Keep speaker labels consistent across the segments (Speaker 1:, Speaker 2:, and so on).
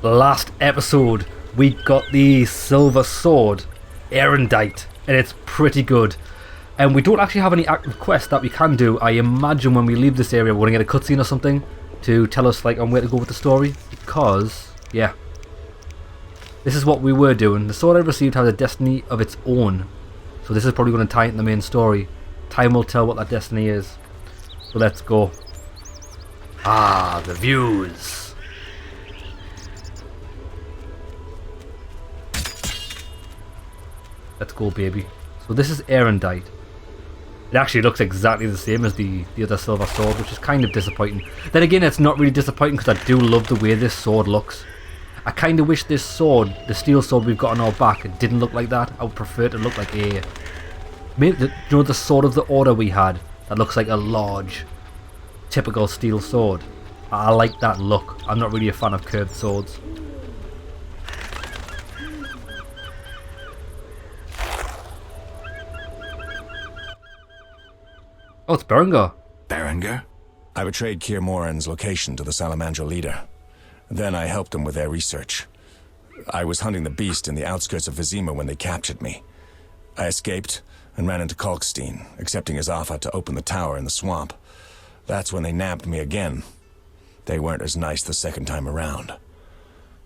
Speaker 1: Last episode, we got the silver sword, Erendite, and it's pretty good. And we don't actually have any active quests that we can do. I imagine when we leave this area, we're going to get a cutscene or something to tell us like on where to go with the story. Because, yeah, this is what we were doing. The sword I received has a destiny of its own. So this is probably going to tie into the main story. Time will tell what that destiny is. So let's go. Ah, the views. Let's go, baby. So this is Erendite. It actually looks exactly the same as the other silver sword, which is kind of disappointing. Then again, it's not really disappointing because I do love the way this sword looks. I kind of wish this sword, the steel sword we've got on our back, it didn't look like that. I would prefer it to look like a... Maybe the sword of the order we had that looks like a large, typical steel sword. I like that look. I'm not really a fan of curved swords. Oh, it's Berengar.
Speaker 2: Berengar? I betrayed Keir Moran's location to the Salamandra leader. Then I helped them with their research. I was hunting the beast in the outskirts of Vizima when they captured me. I escaped and ran into Kalkstein, accepting his offer to open the tower in the swamp. That's when they nabbed me again. They weren't as nice the second time around.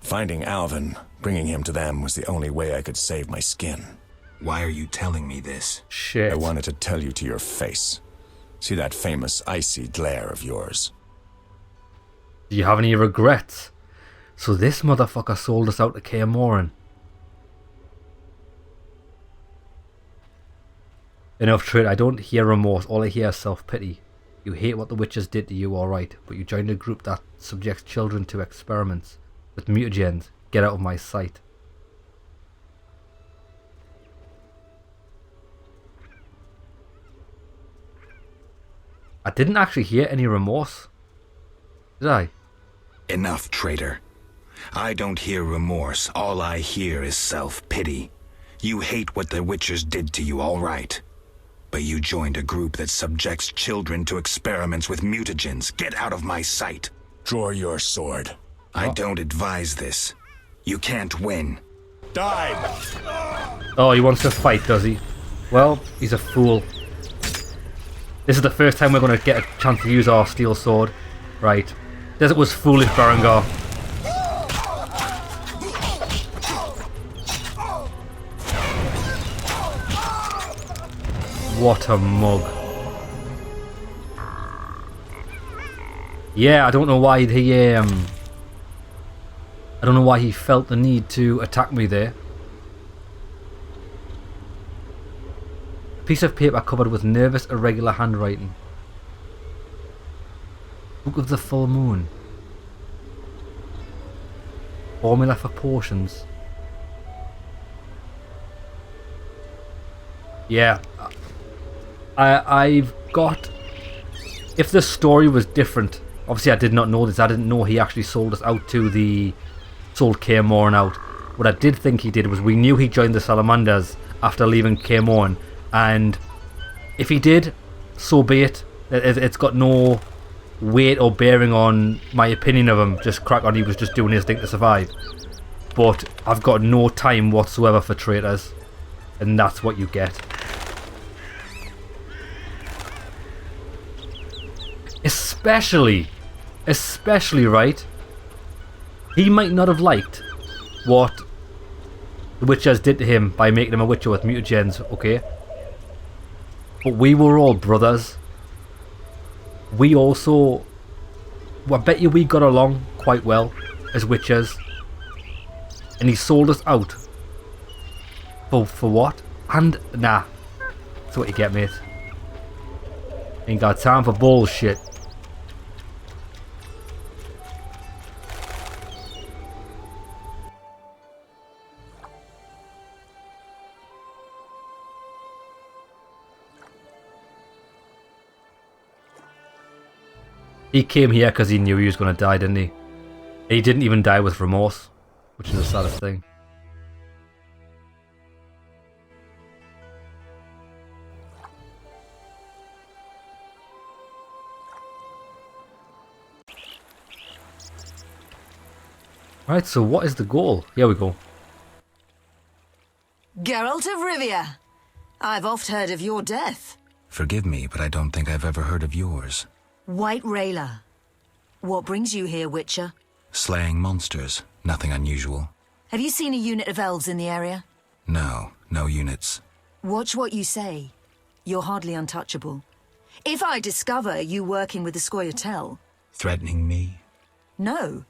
Speaker 2: Finding Alvin, bringing him to them was the only way I could save my skin.
Speaker 3: Why are you telling me this?
Speaker 1: Shit.
Speaker 2: I wanted to tell you to your face. See that famous icy glare of yours?
Speaker 1: Do you have any regrets? So this motherfucker sold us out to Keir Moran. Enough trade. I don't hear remorse. All I hear is self-pity. You hate what the witches did to you, alright, but you joined a group that subjects children to experiments with mutagens. Get out of my sight. I didn't actually hear any remorse. Did I?
Speaker 3: Enough, traitor. I don't hear remorse. All I hear is self-pity. You hate what the Witchers did to you, all right. But you joined a group that subjects children to experiments with mutagens. Get out of my sight.
Speaker 2: Draw your sword.
Speaker 3: I don't advise this. You can't win.
Speaker 2: Die!
Speaker 1: Oh, he wants to fight, does he? Well, he's a fool. This is the first time we're going to get a chance to use our steel sword. Right. Desert was foolish, Berengar. What a mug. Yeah, I don't know why I don't know why he felt the need to attack me there. Piece of paper covered with nervous, irregular handwriting. Book of the Full Moon. Formula for potions. Yeah. I've got... If the story was different... Obviously I did not know this. I didn't know he actually sold us out to the... Sold Keir Moran out. What I did think he did was we knew he joined the Salamanders after leaving Keir Moran. And if he did, so be it. It's got no weight or bearing on my opinion of him. Just crack on, he was just doing his thing to survive. But I've got no time whatsoever for traitors. And that's what you get. Especially, right? He might not have liked what the Witchers did to him by making him a Witcher with mutagens, okay? But we were all brothers. We also... I bet you we got along quite well as Witchers. And he sold us out. For what? And, nah. That's what you get, mate. Ain't got time for bullshit. He came here because he knew he was going to die, didn't he? He didn't even die with remorse, which is the saddest thing. Right, so what is the goal? Here we go.
Speaker 4: Geralt of Rivia. I've oft heard of your death.
Speaker 3: Forgive me, but I don't think I've ever heard of yours.
Speaker 4: White Rayla. What brings you here, Witcher?
Speaker 3: Slaying monsters. Nothing unusual.
Speaker 4: Have you seen a unit of elves in the area?
Speaker 3: No, no units.
Speaker 4: Watch what you say. You're hardly untouchable. If I discover you working with the Scoia'tael...
Speaker 3: Threatening me?
Speaker 4: No.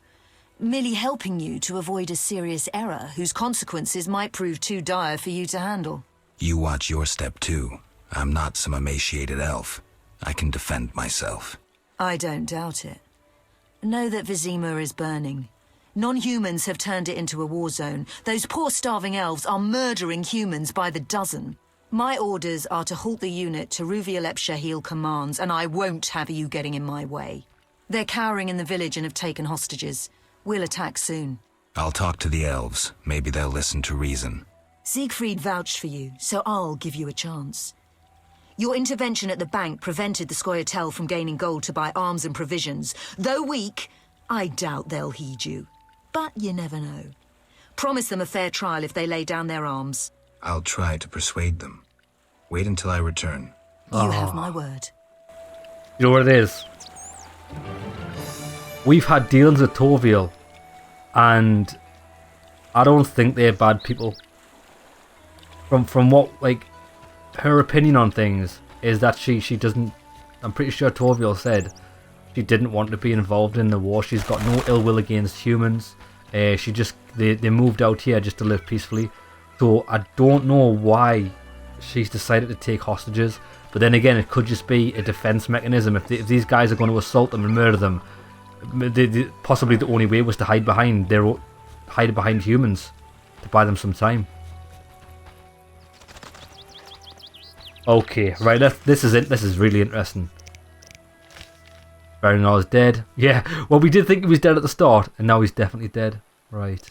Speaker 4: Merely helping you to avoid a serious error whose consequences might prove too dire for you to handle.
Speaker 3: You watch your step too. I'm not some emaciated elf. I can defend myself.
Speaker 4: I don't doubt it. Know that Vizima is burning. Non-humans have turned it into a war zone. Those poor starving elves are murdering humans by the dozen. My orders are to halt the unit Ruvia Lepshahil commands, and I won't have you getting in my way. They're cowering in the village and have taken hostages. We'll attack soon.
Speaker 3: I'll talk to the elves. Maybe they'll listen to reason.
Speaker 4: Siegfried vouched for you, so I'll give you a chance. Your intervention at the bank prevented the Scoia'tael from gaining gold to buy arms and provisions. Though weak, I doubt they'll heed you. But you never know. Promise them a fair trial if they lay down their arms.
Speaker 3: I'll try to persuade them. Wait until I return.
Speaker 4: You have my word.
Speaker 1: You know what it is? We've had dealings with Torviel, and I don't think they're bad people. From what, like, her opinion on things is that she doesn't... I'm pretty sure Torviel said she didn't want to be involved in the war. She's got no ill will against humans. They moved out here just to live peacefully. So I don't know why she's decided to take hostages. But then again, it could just be a defense mechanism. If these guys are going to assault them and murder them, possibly the only way was to hide behind humans to buy them some time. Okay, right. This is really interesting. Berengar is dead. Yeah, well, we did think he was dead at the start, and now he's definitely dead. Right.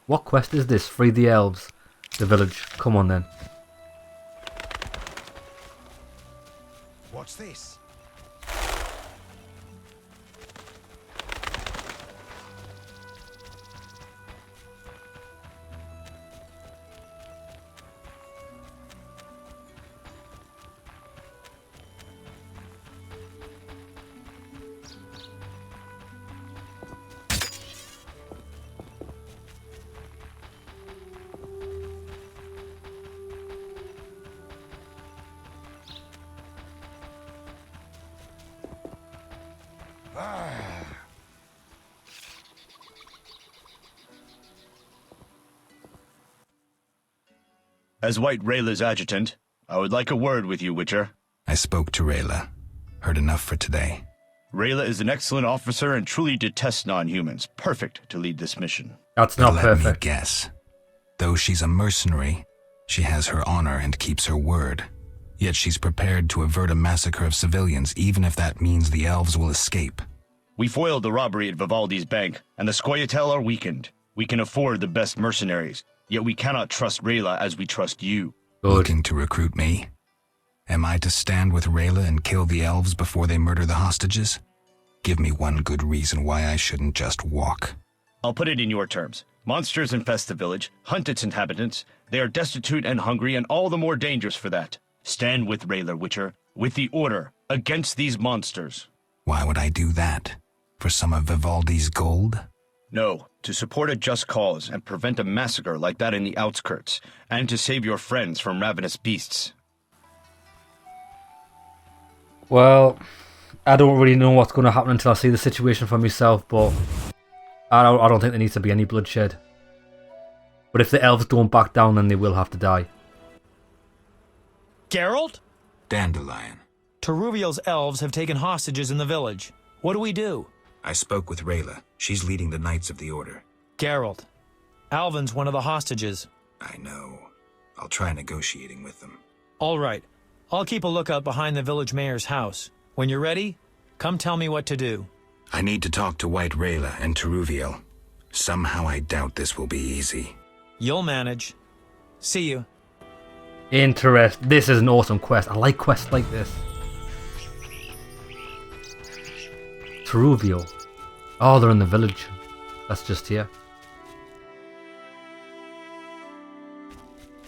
Speaker 1: What quest is this? Free the elves. The village. Come on then.
Speaker 2: What's this?
Speaker 5: As White Rayla's adjutant, I would like a word with you, Witcher.
Speaker 3: I spoke to Rayla. Heard enough for today.
Speaker 5: Rayla is an excellent officer and truly detests non-humans. Perfect to lead this mission.
Speaker 1: That's
Speaker 3: But
Speaker 1: not
Speaker 3: let
Speaker 1: perfect.
Speaker 3: me guess. Though she's a mercenary, she has her honor and keeps her word. Yet she's prepared to avert a massacre of civilians, even if that means the elves will escape.
Speaker 5: We foiled the robbery at Vivaldi's bank, and the Scoia'tael are weakened. We can afford the best mercenaries, yet we cannot trust Rayla as we trust you.
Speaker 1: Good.
Speaker 3: Looking to recruit me? Am I to stand with Rayla and kill the elves before they murder the hostages? Give me one good reason why I shouldn't just walk.
Speaker 5: I'll put it in your terms. Monsters infest the village, hunt its inhabitants. They are destitute and hungry, and all the more dangerous for that. Stand with Rayla, Witcher, with the Order, against these monsters.
Speaker 3: Why would I do that? For some of Vivaldi's gold?
Speaker 5: No, to support a just cause and prevent a massacre like that in the outskirts, and to save your friends from ravenous beasts.
Speaker 1: Well, I don't really know what's going to happen until I see the situation for myself, but I don't think there needs to be any bloodshed. But if the elves don't back down, then they will have to die.
Speaker 6: Geralt?
Speaker 3: Dandelion.
Speaker 6: Teruviel's elves have taken hostages in the village. What do we do?
Speaker 3: I spoke with Rayla. She's leading the Knights of the Order.
Speaker 6: Geralt. Alvin's one of the hostages.
Speaker 3: I know. I'll try negotiating with them.
Speaker 6: All right. I'll keep a lookout behind the village mayor's house. When you're ready, come tell me what to do.
Speaker 3: I need to talk to White Rayla and Teruviel. Somehow I doubt this will be easy.
Speaker 6: You'll manage. See you.
Speaker 1: This is an awesome quest. I like quests like this. Teruviel. Oh, they're in the village. That's just here.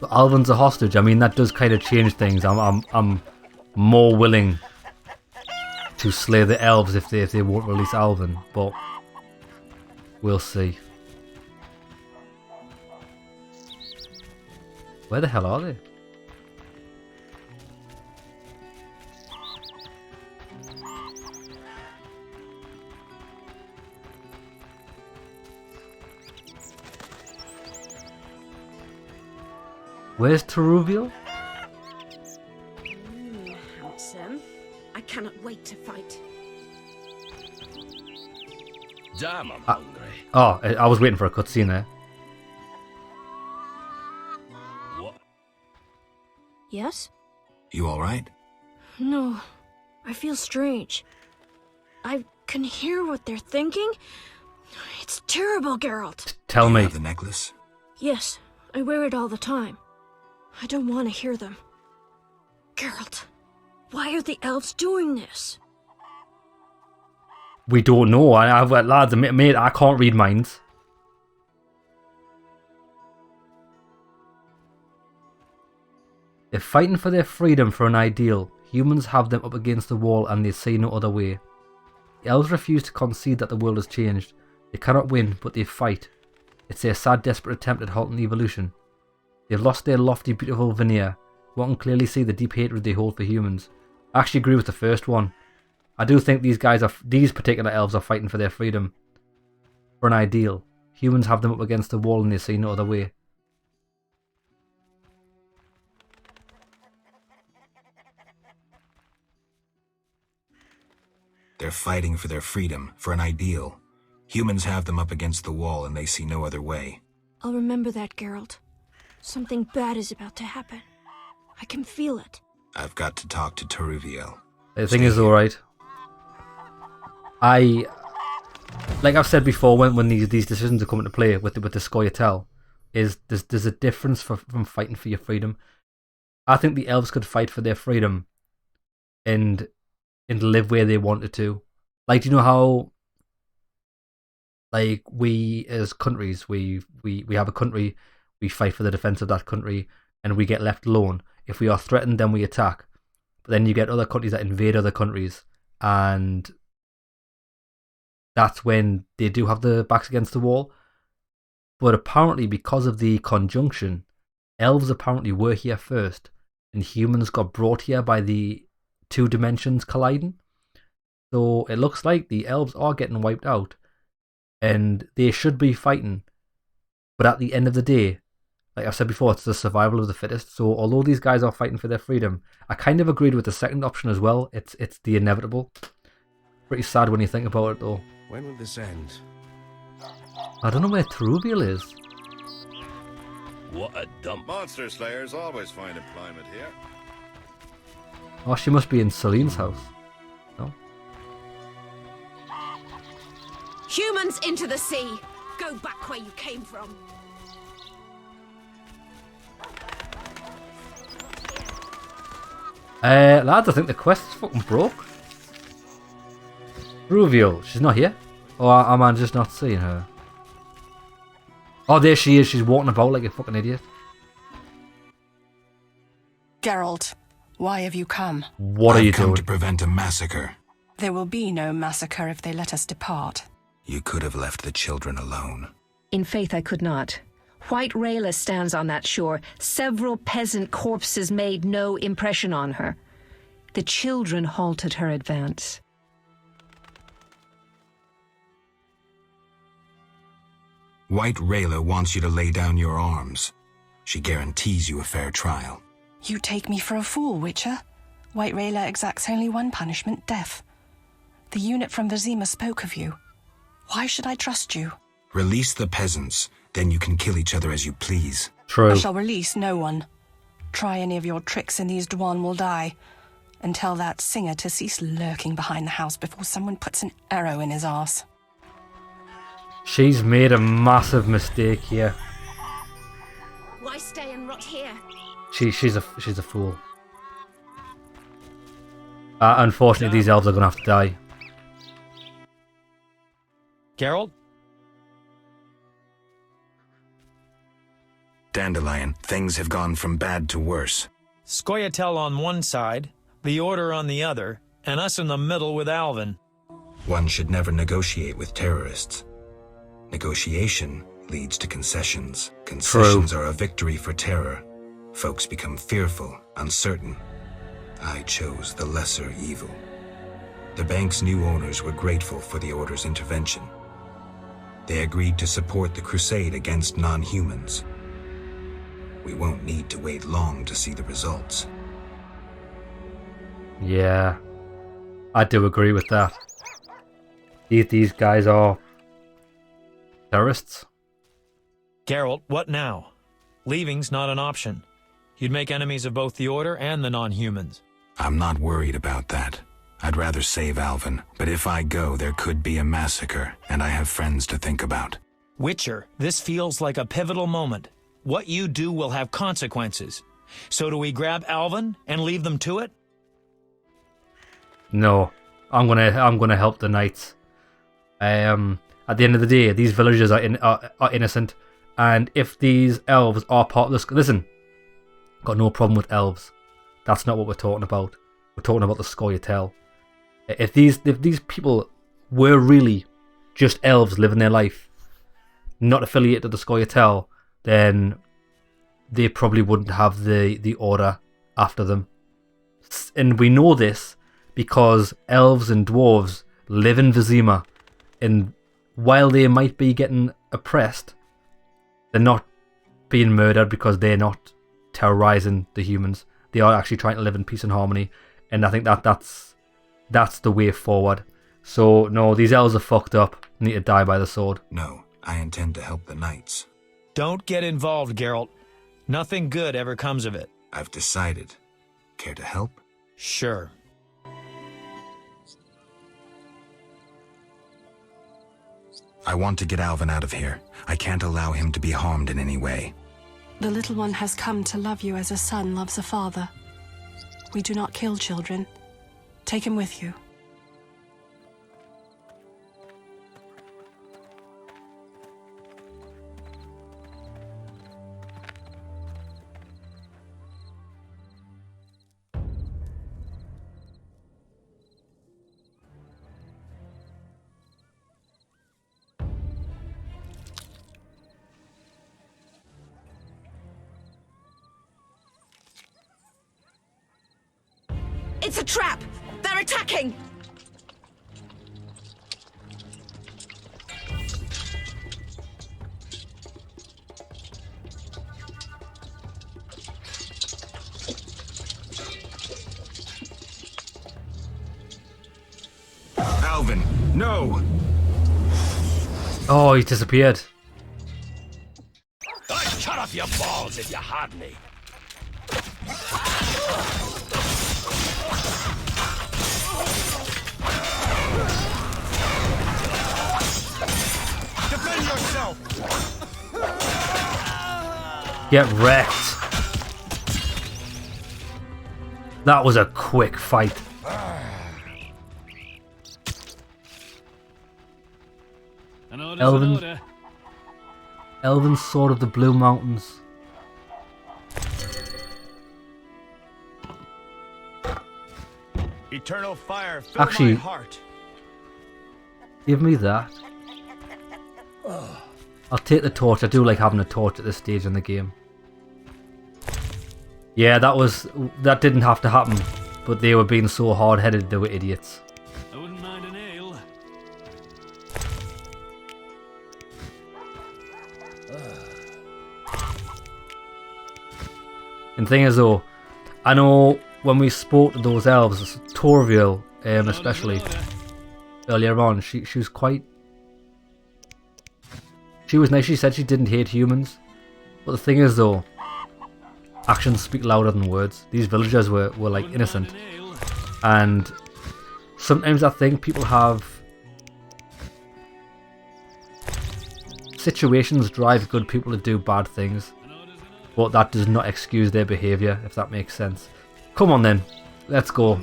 Speaker 1: Alvin's a hostage. I mean, that does kind of change things. I'm more willing to slay the elves if they won't release Alvin, but we'll see. Where the hell are they? Where's Teruviel?
Speaker 7: Handsome. I cannot wait to fight.
Speaker 8: Damn, I'm hungry.
Speaker 1: Oh, I was waiting for a cutscene there.
Speaker 8: What?
Speaker 7: Yes?
Speaker 3: You all right?
Speaker 7: No. I feel strange. I can hear what they're thinking. It's terrible, Geralt.
Speaker 1: Tell
Speaker 3: You
Speaker 1: me.
Speaker 3: have the necklace?
Speaker 7: Yes, I wear it all the time. I don't want to hear them. Geralt, why are the elves doing this?
Speaker 1: We don't know. I've got lads, mate, I can't read minds. If fighting for their freedom for an ideal, humans have them up against the wall and they see no other way. The elves refuse to concede that the world has changed. They cannot win, but they fight. It's their sad, desperate attempt at halting evolution. They've lost their lofty, beautiful veneer. One can clearly see the deep hatred they hold for humans. I actually agree with the first one. I do think these particular elves are fighting for their freedom. For an ideal. Humans have them up against the wall and they see no other way.
Speaker 3: They're fighting for their freedom, for an ideal. Humans have them up against the wall and they see no other way.
Speaker 7: I'll remember that, Geralt. Something bad is about to happen. I can feel it.
Speaker 3: I've got to talk to Teruviel.
Speaker 1: The thing is, alright. Like I've said before, when these decisions are coming to play with the Scoia'tael, is there's a difference from fighting for your freedom. I think the elves could fight for their freedom and live where they wanted to. Like, do you know how, like, we as countries, we have a country, we fight for the defense of that country, and we get left alone. If we are threatened, then we attack. But then you get other countries that invade other countries, and that's when they do have the backs against the wall. But apparently, because of the conjunction, elves apparently were here first, and humans got brought here by the two dimensions colliding. So it looks like the elves are getting wiped out, and they should be fighting. But at the end of the day, like I've said before, it's the survival of the fittest. So although these guys are fighting for their freedom, I kind of agreed with the second option as well. It's the inevitable. Pretty sad when you think about it, though.
Speaker 8: When will this end?
Speaker 1: I don't know where Teruviel is.
Speaker 8: What a dump.
Speaker 9: Monster slayers always find employment here.
Speaker 1: Oh, she must be in Celine's house. No?
Speaker 7: Humans into the sea! Go back where you came from.
Speaker 1: Lads, I think the quest is fucking broke. Teruviel, she's not here? Or am I just not seeing her? Oh, there she is. She's walking about like a fucking idiot.
Speaker 10: Geralt, why have you come?
Speaker 1: What are you
Speaker 3: I've come
Speaker 1: doing?
Speaker 3: to prevent a massacre.
Speaker 10: There will be no massacre if they let us depart.
Speaker 3: You could have left the children alone.
Speaker 11: In faith I could not. White Rayla stands on that shore. Several peasant corpses made no impression on her. The children halted her advance.
Speaker 3: White Rayla wants you to lay down your arms. She guarantees you a fair trial.
Speaker 10: You take me for a fool, Witcher. White Rayla exacts only one punishment, death. The unit from Vizima spoke of you. Why should I trust you?
Speaker 3: Release the peasants, then you can kill each other as you please.
Speaker 1: True.
Speaker 10: I shall release no one. Try any of your tricks and these Dwan will die. And tell that singer to cease lurking behind the house before someone puts an arrow in his arse.
Speaker 1: She's made a massive mistake here.
Speaker 7: Why stay and rot here?
Speaker 1: She's a fool. Unfortunately, these elves are gonna have to die.
Speaker 6: Geralt?
Speaker 3: Dandelion, things have gone from bad to worse.
Speaker 6: Scoia'tael on one side, the Order on the other, and us in the middle with Alvin.
Speaker 3: One should never negotiate with terrorists. Negotiation leads to concessions. Concessions are a victory for terror. Folks become fearful, uncertain. I chose the lesser evil. The bank's new owners were grateful for the Order's intervention. They agreed to support the crusade against non-humans. We won't need to wait long to see the results.
Speaker 1: Yeah, I do agree with that. These guys are terrorists.
Speaker 6: Geralt, what now? Leaving's not an option. You'd make enemies of both the Order and the non-humans.
Speaker 3: I'm not worried about that. I'd rather save Alvin, but if I go, there could be a massacre, and I have friends to think about.
Speaker 6: Witcher, this feels like a pivotal moment. What you do will have consequences. So do we grab Alvin and leave them to it?
Speaker 1: No, I'm gonna help the knights. At the end of the day, these villagers are innocent, and if these elves are part of this, listen, got no problem with elves. That's not what we're talking about. We're talking about the Scoia'tael. If these people were really just elves living their life, not affiliated to the Scoia'tael, then they probably wouldn't have the Order after them. And we know this because elves and dwarves live in Vizima, and while they might be getting oppressed, they're not being murdered because they're not terrorizing the humans. They are actually trying to live in peace and harmony, and I think that's the way forward. So no, these elves are fucked up, need to die by the sword.
Speaker 3: No, I intend to help the knights.
Speaker 6: Don't get involved, Geralt. Nothing good ever comes of it.
Speaker 3: I've decided. Care to help?
Speaker 6: Sure.
Speaker 3: I want to get Alvin out of here. I can't allow him to be harmed in any way.
Speaker 10: The little one has come to love you as a son loves a father. We do not kill children. Take him with you.
Speaker 4: It's a trap! They're attacking!
Speaker 3: Alvin, no!
Speaker 1: Oh, he disappeared.
Speaker 8: I'd cut off your balls if you had me.
Speaker 3: Defend yourself!
Speaker 1: Get wrecked. That was a quick fight. Elven Sword of the Blue Mountains.
Speaker 5: Eternal fire, fill
Speaker 1: Actually,
Speaker 5: my heart.
Speaker 1: Give me that. I'll take the torch. I do like having a torch at this stage in the game. Yeah, that didn't have to happen, but they were being so hard-headed, they were idiots.
Speaker 8: I wouldn't mind an ale.
Speaker 1: And thing is though, I know when we spoke to those elves, Torviel especially, earlier on, she was quite... She was nice, she said she didn't hate humans. But the thing is though, actions speak louder than words. These villagers were like innocent. And sometimes I think people have... Situations drive good people to do bad things. But that does not excuse their behaviour, if that makes sense. Come on then, let's go.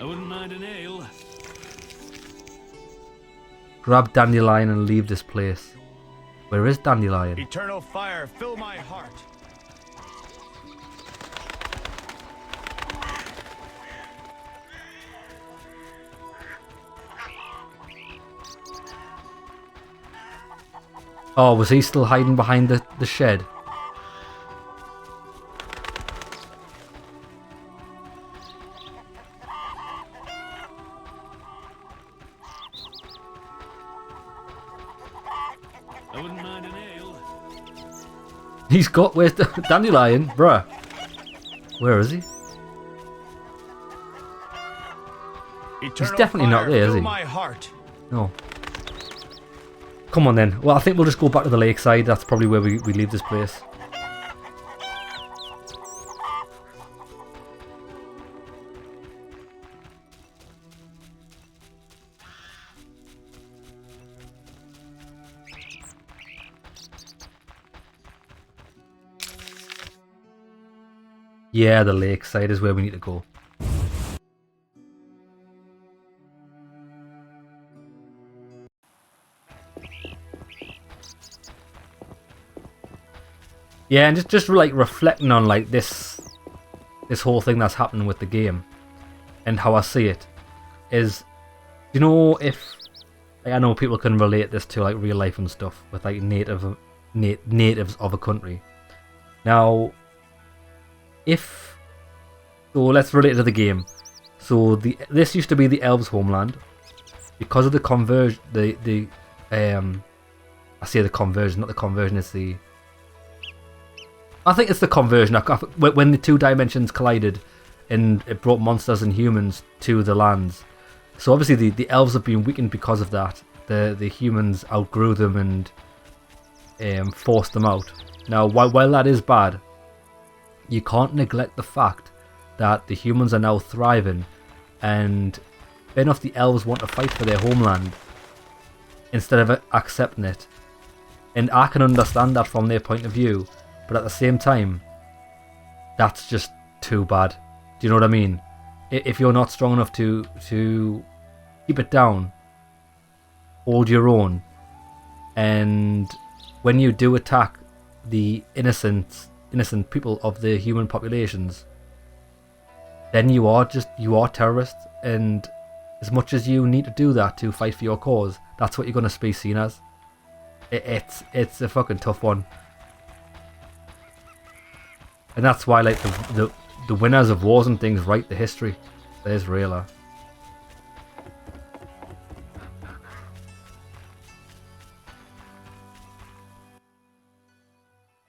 Speaker 8: I wouldn't mind an ale.
Speaker 1: Grab Dandelion and leave this place. Where is Dandelion?
Speaker 5: Eternal fire, fill my heart.
Speaker 1: Oh, was he still hiding behind the shed?
Speaker 8: I wouldn't mind an ale.
Speaker 1: He's got... Where's the Dandelion? Bruh. Where is he? He's definitely not there, is he?
Speaker 5: My heart.
Speaker 1: No. Come on then. Well, I think we'll just go back to the lakeside. That's probably where we leave this place. Yeah, the lakeside is where we need to go. Yeah, and just like reflecting on like this whole thing that's happening with the game and how I see it is, you know, if like, I know people can relate this to like real life and stuff with like natives of a country. Now, so let's relate it to the game. So this used to be the Elves' homeland. Because of the conversion, I say the conversion, not the conversion. I think it's the conversion. When the two dimensions collided, and it brought monsters and humans to the lands. So obviously the elves have been weakened because of that. The humans outgrew them and forced them out. Now, while that is bad, you can't neglect the fact that the humans are now thriving, and fair enough, the elves want to fight for their homeland instead of accepting it. And I can understand that from their point of view, but at the same time, that's just too bad. Do you know what I mean? If you're not strong enough to keep it down, hold your own, and when you do attack the innocent people of the human populations, then you are terrorists. And as much as you need to do that to fight for your cause, that's what you're going to be seen as. It's a fucking tough one, and that's why like the winners of wars and things write the history. There's Rayla.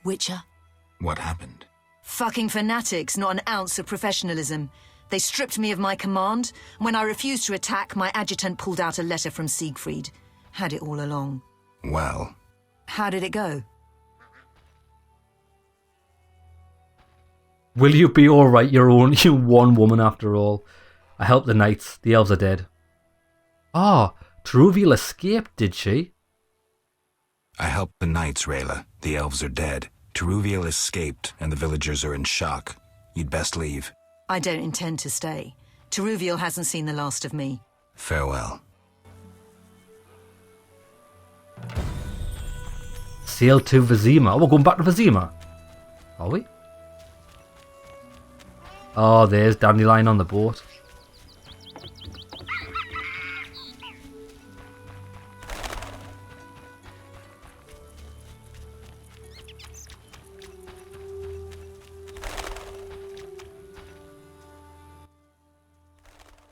Speaker 4: Witcher?
Speaker 3: What happened?
Speaker 4: Fucking fanatics, not an ounce of professionalism. They stripped me of my command. When I refused to attack, my adjutant pulled out a letter from Siegfried. Had it all along.
Speaker 3: Well...
Speaker 4: How did it go?
Speaker 1: Will you be alright? You're one woman after all. I helped the knights. The elves are dead. Ah, Teruviel escaped, did she?
Speaker 3: I helped the knights, Rayla. The elves are dead. Teruviel escaped, and the villagers are in shock. You'd best leave.
Speaker 4: I don't intend to stay. Teruviel hasn't seen the last of me.
Speaker 3: Farewell.
Speaker 1: Sail to Vizima. Oh, we're going back to Vizima. Are we? Oh, there's Dandelion on the boat.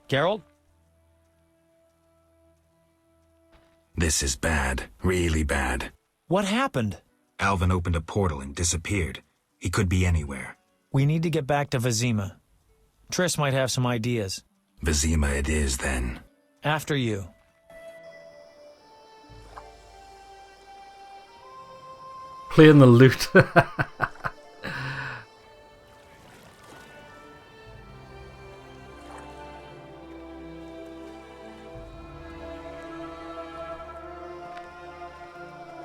Speaker 6: Geralt?
Speaker 3: This is bad. Really bad.
Speaker 6: What happened?
Speaker 3: Alvin opened a portal and disappeared. He could be anywhere.
Speaker 6: We need to get back to Vizima. Triss might have some ideas.
Speaker 3: Vizima it is, then.
Speaker 6: After you.
Speaker 1: Playing the lute.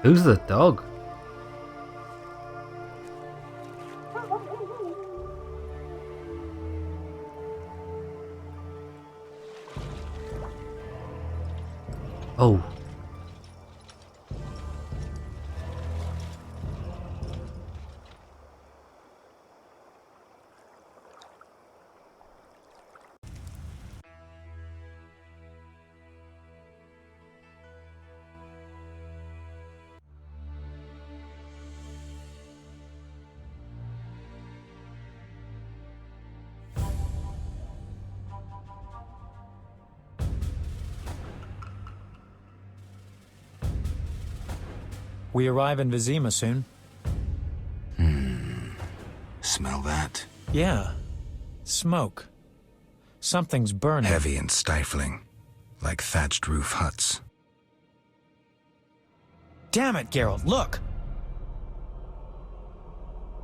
Speaker 1: Who's the dog? Oh,
Speaker 6: We arrive in Vizima soon.
Speaker 3: Smell that?
Speaker 6: Yeah. Smoke. Something's burning.
Speaker 3: Heavy and stifling, like thatched roof huts.
Speaker 6: Damn it, Geralt, look!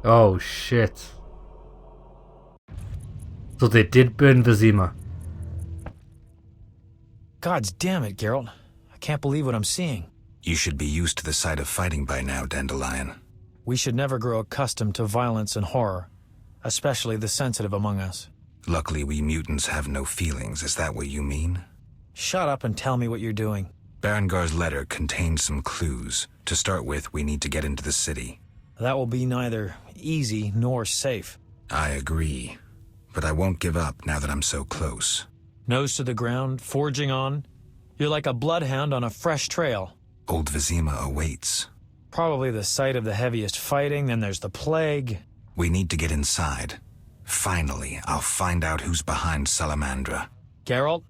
Speaker 1: Oh shit. So they did burn Vizima.
Speaker 6: Gods damn it, Geralt. I can't believe what I'm seeing.
Speaker 3: You should be used to the sight of fighting by now, Dandelion.
Speaker 6: We should never grow accustomed to violence and horror, especially the sensitive among us.
Speaker 3: Luckily, we mutants have no feelings. Is that what you mean?
Speaker 6: Shut up and tell me what you're doing.
Speaker 3: Berengar's letter contained some clues. To start with, we need to get into the city.
Speaker 6: That will be neither easy nor safe.
Speaker 3: I agree. But I won't give up now that I'm so close.
Speaker 6: Nose to the ground, forging on. You're like a bloodhound on a fresh trail.
Speaker 3: Old Vizima awaits.
Speaker 6: Probably the site of the heaviest fighting, then there's the plague.
Speaker 3: We need to get inside. Finally, I'll find out who's behind Salamandra.
Speaker 6: Geralt?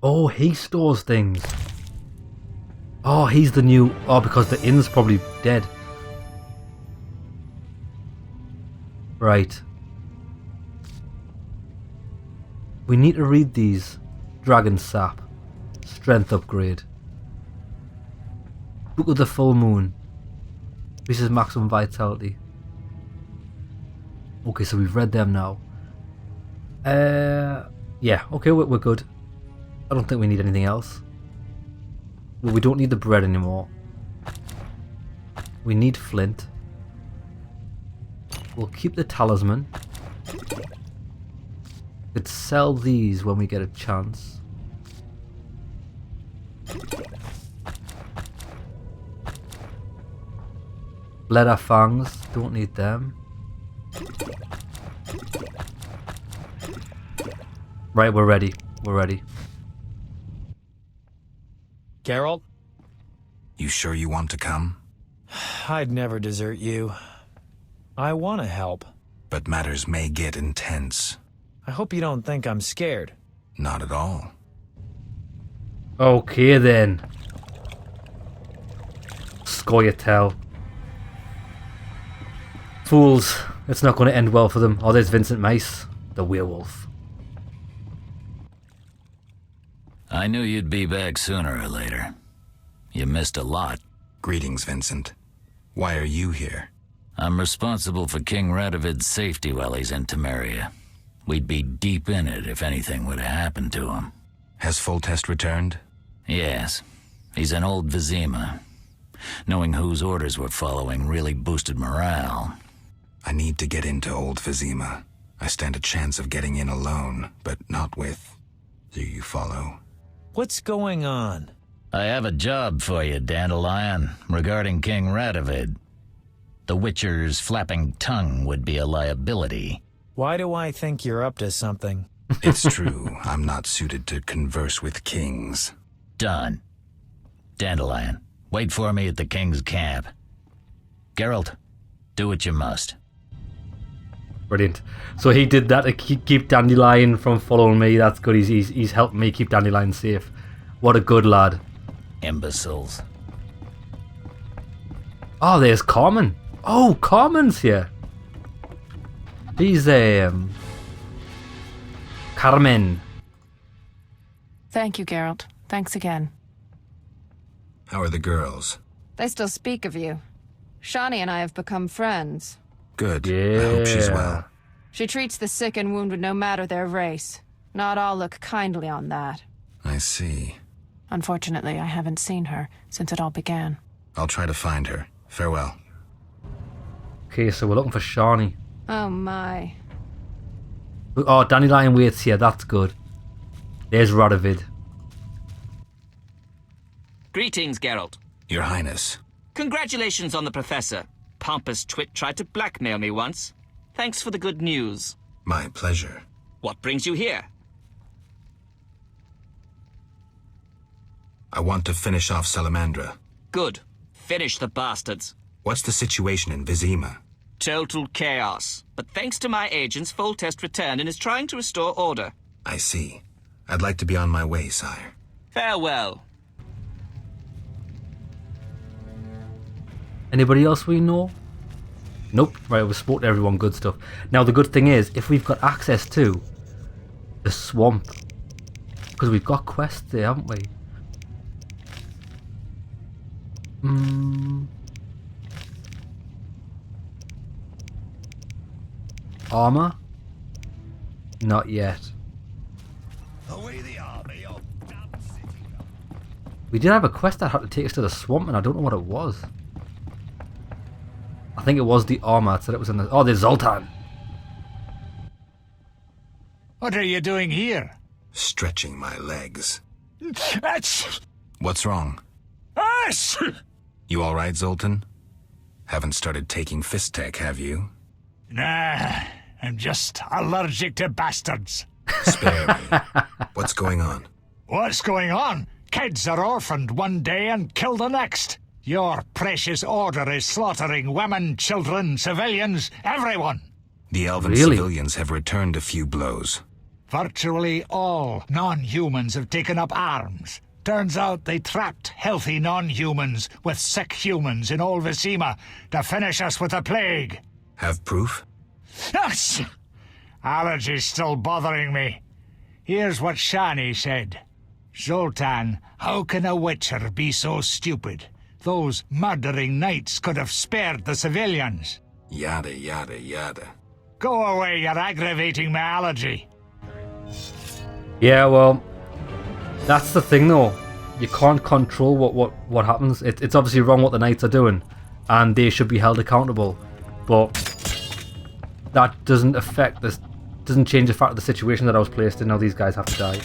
Speaker 1: Oh, he stores things. Oh, he's the new... Oh, because the inn's probably dead. Right. We need to read these. Dragon Sap. Strength upgrade. Book of the Full Moon. This is maximum vitality. Okay, so we've read them now. Yeah, okay, we're good. I don't think we need anything else. Well, we don't need the bread anymore. We need flint. We'll keep the talisman. Could sell these when we get a chance. Leather fangs, don't need them. Right, we're ready. We're ready.
Speaker 6: Geralt?
Speaker 3: You sure you want to come?
Speaker 6: I'd never desert you. I want to help.
Speaker 3: But matters may get intense.
Speaker 6: I hope you don't think I'm scared.
Speaker 3: Not at all.
Speaker 1: Okay then. Scoia'tael. Fools. It's not going to end well for them. Oh, there's Vincent Mace, the werewolf.
Speaker 12: I knew you'd be back sooner or later. You missed a lot.
Speaker 3: Greetings, Vincent. Why are you here?
Speaker 12: I'm responsible for King Radovid's safety while he's in Temeria. We'd be deep in it if anything would have happened to him.
Speaker 3: Has Foltest returned?
Speaker 12: Yes. He's in old Vizima. Knowing whose orders we're following really boosted morale.
Speaker 3: I need to get into old Vizima. I stand a chance of getting in alone, but not with... Do you follow?
Speaker 6: What's going on?
Speaker 12: I have a job for you, Dandelion, regarding King Radovid. The Witcher's flapping tongue would be a liability.
Speaker 6: Why do I think you're up to something?
Speaker 3: It's true. I'm not suited to converse with kings.
Speaker 12: Done. Dandelion, wait for me at the king's camp. Geralt, do what you must.
Speaker 1: Brilliant. So he did that to keep Dandelion from following me. That's good. He's helped me keep Dandelion safe. What a good lad.
Speaker 12: Imbeciles.
Speaker 1: Oh, there's Carmen. Oh, Carmen's here. He's Carmen.
Speaker 10: Thank you, Geralt. Thanks again.
Speaker 3: How are the girls?
Speaker 13: They still speak of you. Shani and I have become friends.
Speaker 3: Good.
Speaker 1: Yeah.
Speaker 3: I hope she's well.
Speaker 13: She treats the sick and wounded no matter their race. Not all look kindly on that.
Speaker 3: I see.
Speaker 10: Unfortunately, I haven't seen her since it all began.
Speaker 3: I'll try to find her. Farewell.
Speaker 1: Okay, so we're looking for Shani.
Speaker 13: Oh my.
Speaker 1: Oh, Dandelion waits here. That's good. There's Radovid.
Speaker 14: Greetings, Geralt.
Speaker 3: Your Highness.
Speaker 14: Congratulations on the Professor. Pompous twit tried to blackmail me once. Thanks for the good news.
Speaker 3: My pleasure.
Speaker 14: What brings you here?
Speaker 3: I want to finish off Salamandra.
Speaker 14: Good. Finish the bastards.
Speaker 3: What's the situation in Vizima?
Speaker 14: Total chaos. But thanks to my agents, Foltest returned and is trying to restore order.
Speaker 3: I see. I'd like to be on my way, sire.
Speaker 14: Farewell.
Speaker 1: Anybody else we know? Nope. Right, we spoke to everyone. Good stuff. Now the good thing is, if we've got access to the swamp, because we've got quests there, haven't we? Armor? Not yet. We did have a quest that had to take us to the swamp, and I don't know what it was. I think it was the armor. It said it was in the... Oh, there's Zoltan!
Speaker 15: What are you doing here?
Speaker 3: Stretching my legs. What's wrong? You alright, Zoltan? Haven't started taking fist tech, have you?
Speaker 15: Nah, I'm just allergic to bastards.
Speaker 3: Spare me. What's going on?
Speaker 15: What's going on? Kids are orphaned one day and killed the next. Your precious order is slaughtering women, children, civilians, everyone.
Speaker 3: The elven civilians have returned a few blows.
Speaker 15: Virtually all non-humans have taken up arms. Turns out they trapped healthy non-humans with sick humans in old Vizima to finish us with the plague.
Speaker 3: Have proof?
Speaker 15: Allergy's still bothering me. Here's what Shani said. Zoltan, how can a witcher be so stupid? Those murdering knights could have spared the civilians.
Speaker 3: Yada, yada, yada.
Speaker 15: Go away, you're aggravating my allergy.
Speaker 1: Yeah, well, that's the thing though. You can't control what happens. It's obviously wrong what the knights are doing, and they should be held accountable. But that doesn't affect this. Doesn't change the fact of the situation that I was placed in. Now these guys have to die.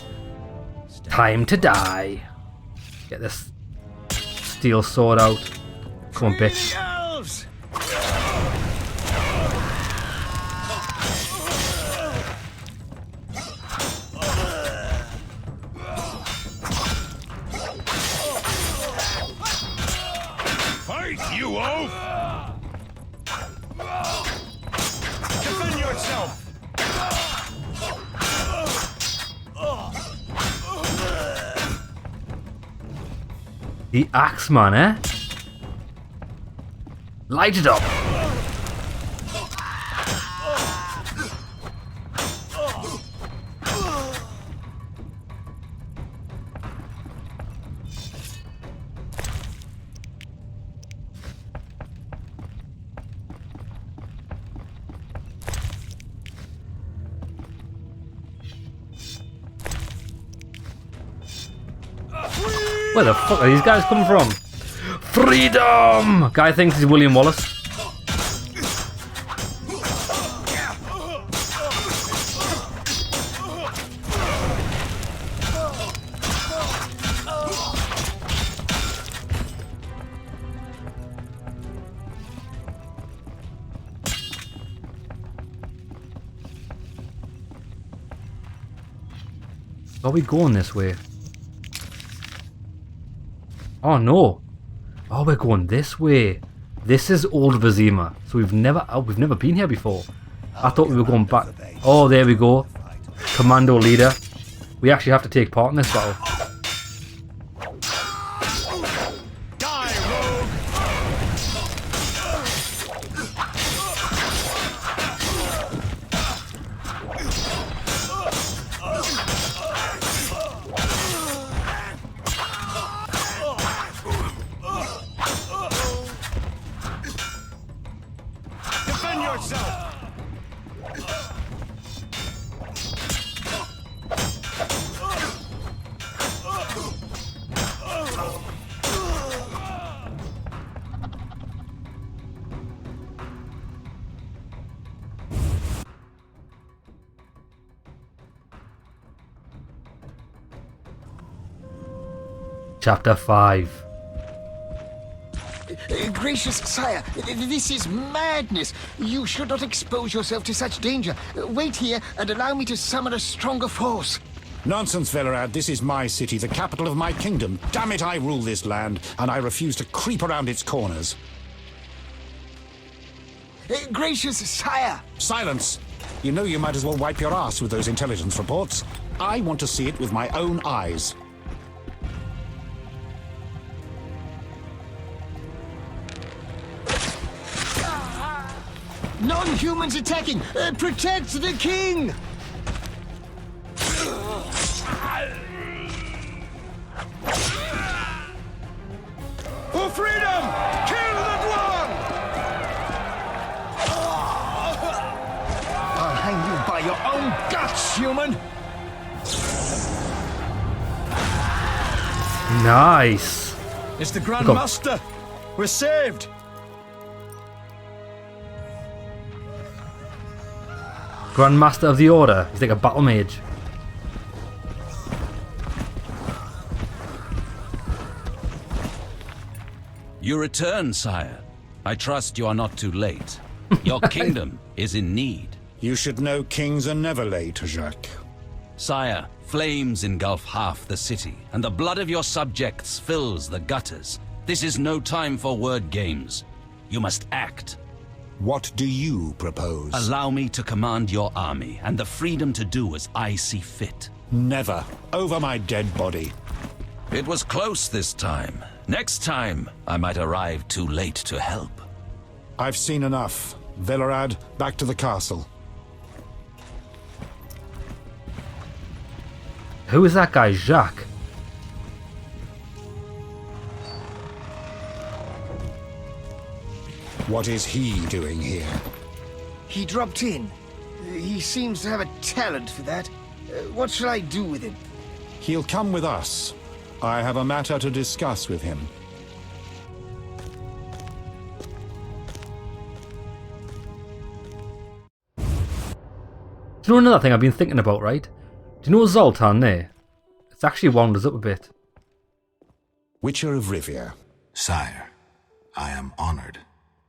Speaker 1: Time to die. Get this steel sword out. Come on, bitch.
Speaker 15: Elves!
Speaker 9: Fight, you oaf! Defend yourself!
Speaker 1: The Axeman, eh? Light it up! Where the fuck are these guys coming from? Freedom! Guy thinks he's William Wallace. Are we going this way? Oh no! Oh, we're going this way. This is old Vizima, so we've never been here before. I thought we were going back. Oh, there we go. Commando leader. We actually have to take part in this battle. Chapter 5.
Speaker 16: Gracious sire, this is madness. You should not expose yourself to such danger. Wait here and allow me to summon a stronger force.
Speaker 17: Nonsense, Velerad. This is my city, the capital of my kingdom. Damn it, I rule this land, and I refuse to creep around its corners.
Speaker 16: Gracious sire!
Speaker 17: Silence! You know you might as well wipe your ass with those intelligence reports. I want to see it with my own eyes.
Speaker 16: Non-humans attacking! Protect the king!
Speaker 9: For freedom! Kill the Dwan!
Speaker 16: I'll hang you by your own guts, human!
Speaker 1: Nice.
Speaker 9: It's the Grand Master! We're saved!
Speaker 1: Grand Master of the Order. He's like a battle mage.
Speaker 8: You return, sire. I trust you are not too late. Your kingdom is in need.
Speaker 17: You should know kings are never late, Jacques.
Speaker 8: Sire, flames engulf half the city, and the blood of your subjects fills the gutters. This is no time for word games. You must act.
Speaker 17: What do you propose?
Speaker 8: Allow me to command your army, and the freedom to do as I see fit.
Speaker 17: Never. Over my dead body.
Speaker 8: It was close this time. Next time, I might arrive too late to help.
Speaker 17: I've seen enough. Velerad, back to the castle.
Speaker 1: Who is that guy, Jacques?
Speaker 17: What is he doing here?
Speaker 16: He dropped in. He seems to have a talent for that. What shall I do with him?
Speaker 17: He'll come with us. I have a matter to discuss with him.
Speaker 1: Do you know another thing I've been thinking about, right? Do you know Zoltan there? It's actually wound us up a bit.
Speaker 17: Witcher of Rivia.
Speaker 3: Sire, I am honored.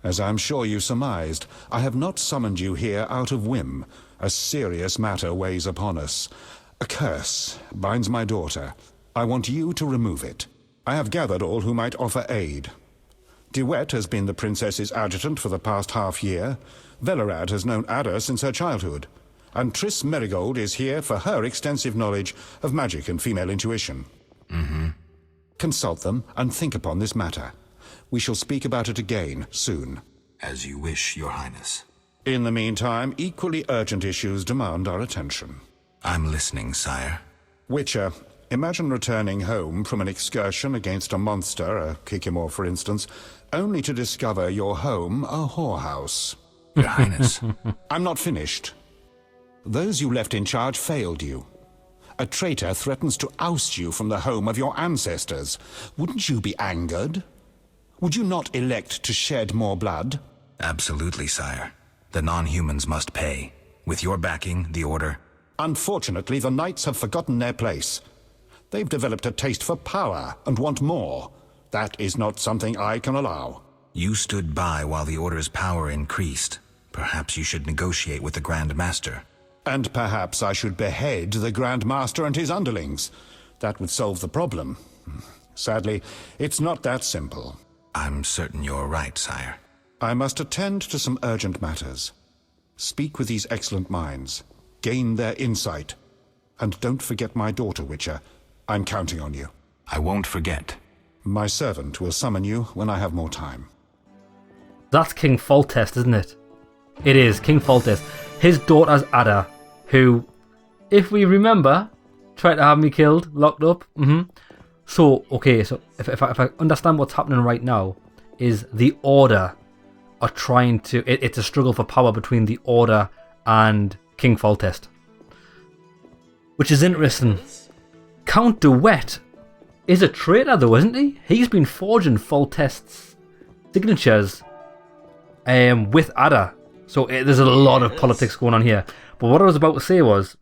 Speaker 17: As I'm sure you surmised, I have not summoned you here out of whim. A serious matter weighs upon us. A curse binds my daughter. I want you to remove it. I have gathered all who might offer aid. DeWet has been the princess's adjutant for the past half-year. Velerad has known Ada since her childhood. And Triss Merigold is here for her extensive knowledge of magic and female intuition. Consult them and think upon this matter. We shall speak about it again soon.
Speaker 3: As you wish, Your Highness.
Speaker 17: In the meantime, equally urgent issues demand our attention.
Speaker 3: I'm listening, sire.
Speaker 17: Witcher, imagine returning home from an excursion against a monster, a Kikimor for instance, only to discover your home a whorehouse.
Speaker 3: Your Highness.
Speaker 17: I'm not finished. Those you left in charge failed you. A traitor threatens to oust you from the home of your ancestors. Wouldn't you be angered? Would you not elect to shed more blood?
Speaker 3: Absolutely, sire. The non-humans must pay. With your backing, the Order...
Speaker 17: Unfortunately, the Knights have forgotten their place. They've developed a taste for power and want more. That is not something I can allow.
Speaker 3: You stood by while the Order's power increased. Perhaps you should negotiate with the Grand Master.
Speaker 17: And perhaps I should behead the Grand Master and his underlings. That would solve the problem. Sadly, it's not that simple.
Speaker 3: I'm certain you're right, sire.
Speaker 17: I must attend to some urgent matters. Speak with these excellent minds. Gain their insight. And don't forget my daughter, Witcher. I'm counting on you.
Speaker 3: I won't forget.
Speaker 17: My servant will summon you when I have more time.
Speaker 1: That's King Foltest, isn't it? It is, King Foltest. His daughter's Ada, who, if we remember, tried to have me killed, locked up. So, okay, so if I understand what's happening right now, is the Order are trying to... It's a struggle for power between the Order and King Foltest. Which is interesting. Count DeWet is a traitor though, isn't he? He's been forging Foltest's signatures with Ada. So there's a lot of politics going on here. But what I was about to say was,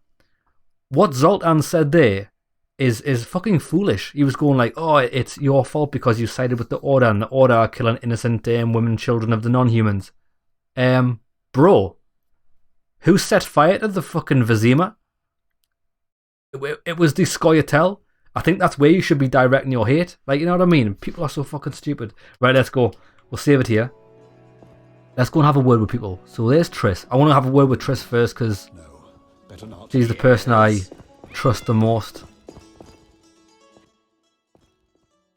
Speaker 1: what Zoltan said there is fucking foolish. He was going like, oh, it's your fault because you sided with the Order and the Order are killing innocent women and children of the non-humans. Bro, who set fire to the fucking Vizima? It was the Scoia'tael. I think that's where you should be directing your hate. Like, you know what I mean? People are so fucking stupid. Right, let's go. We'll save it here. Let's go and have a word with people. So there's Triss. I want to have a word with Triss first because she's the person I trust the most.